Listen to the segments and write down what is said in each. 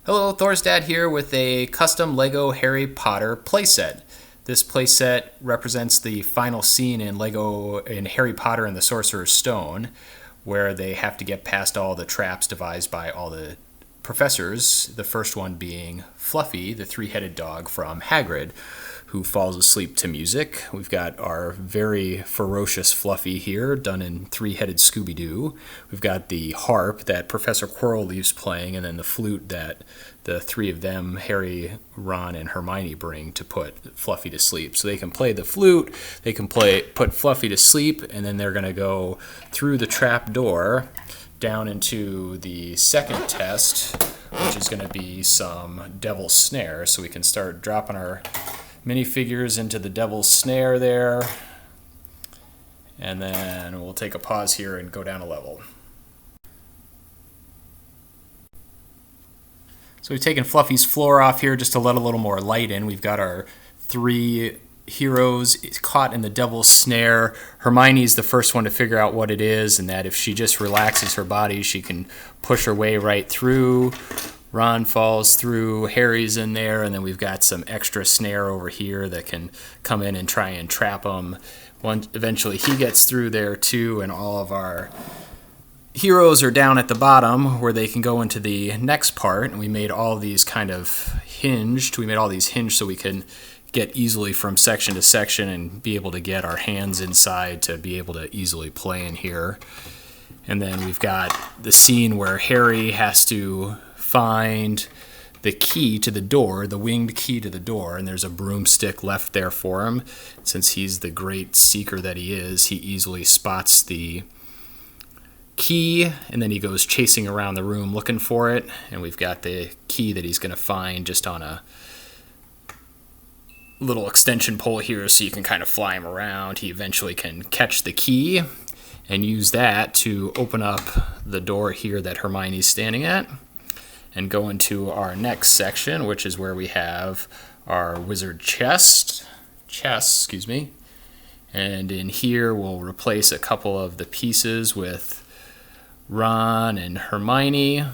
Hello, Thor's Dad here with a custom Lego Harry Potter playset. This playset represents the final scene in Harry Potter and the Sorcerer's Stone, where they have to get past all the traps devised by all the professors, the first one being Fluffy, the three-headed dog from Hagrid, who falls asleep to music. We've got our very ferocious Fluffy here, done in three-headed Scooby-Doo. We've got the harp that Professor Quirrell leaves playing, and then the flute that the three of them, Harry, Ron, and Hermione, bring to put Fluffy to sleep. So they can play the flute, they can put Fluffy to sleep, and then they're going to go through the trap door down into the second test, which is going to be some Devil's Snare. So we can start dropping our minifigures into the Devil's Snare there, and then we'll take a pause here and go down a level. So we've taken Fluffy's floor off here just to let a little more light in. We've got our three heroes caught in the Devil's Snare. Hermione's the first one to figure out what it is, and that if she just relaxes her body, she can push her way right through. Ron falls through, Harry's in there, and then we've got some extra snare over here that can come in and try and trap him. Eventually he gets through there too, and all of our heroes are down at the bottom where they can go into the next part, and we made all these kind of hinged. We made all these hinged so we can get easily from section to section and be able to get our hands inside to be able to easily play in here. And then we've got the scene where Harry has to find the key to the door, the winged key to the door, and there's a broomstick left there for him. Since he's the great seeker that he is, he easily spots the key, and then he goes chasing around the room looking for it, and we've got the key that he's going to find just on a little extension pole here so you can kind of fly him around. He eventually can catch the key and use that to open up the door here that Hermione's standing at, and go into our next section, which is where we have our wizard chest, and in here we'll replace a couple of the pieces with Ron and Hermione.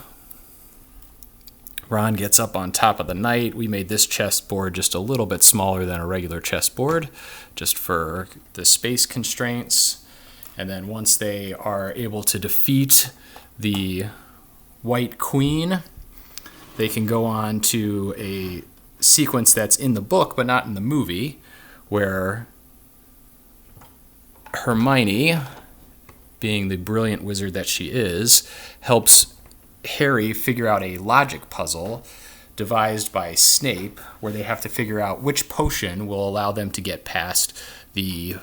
Ron gets up on top of the knight. We made this chessboard just a little bit smaller than a regular chessboard, just for the space constraints. And then once they are able to defeat the White Queen, they can go on to a sequence that's in the book but not in the movie, where Hermione, being the brilliant wizard that she is, helps Harry figure out a logic puzzle devised by Snape, where they have to figure out which potion will allow them to get past the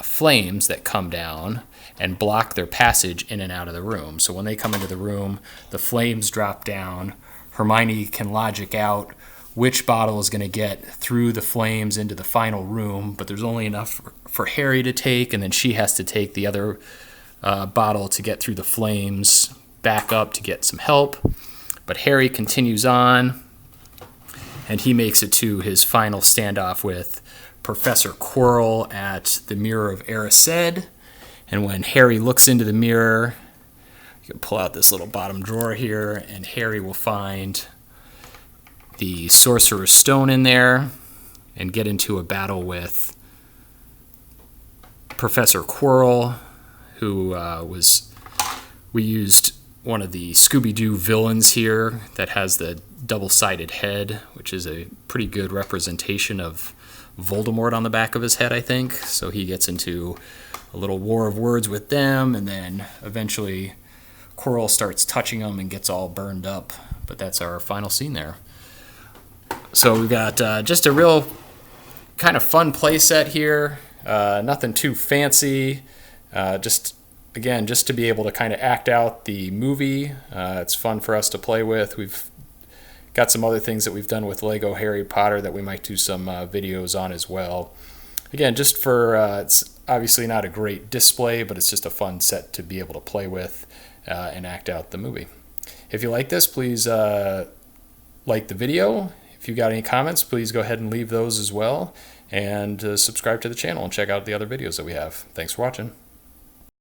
flames that come down and block their passage in and out of the room. So when they come into the room, the flames drop down. Hermione can logic out which bottle is going to get through the flames into the final room, but there's only enough for Harry to take, and then she has to take the other bottle to get through the flames back up to get some help. But Harry continues on, and he makes it to his final standoff with Professor Quirrell at the Mirror of Erised. And when Harry looks into the mirror, you can pull out this little bottom drawer here, and Harry will find the Sorcerer's Stone in there and get into a battle with Professor Quirrell, who we used one of the Scooby-Doo villains here that has the double-sided head, which is a pretty good representation of Voldemort on the back of his head, I think. So he gets into a little war of words with them, and then eventually Quirrell starts touching him and gets all burned up. But that's our final scene there. So we've got just a real kind of fun play set here. Nothing too fancy. Just to be able to kind of act out the movie. It's fun for us to play with. We've got some other things that we've done with Lego Harry Potter that we might do some videos on as well. Again, just for, it's obviously not a great display, but it's just a fun set to be able to play with and act out the movie. If you like this, please like the video. If you've got any comments, please go ahead and leave those as well. And subscribe to the channel and check out the other videos that we have. Thanks for watching.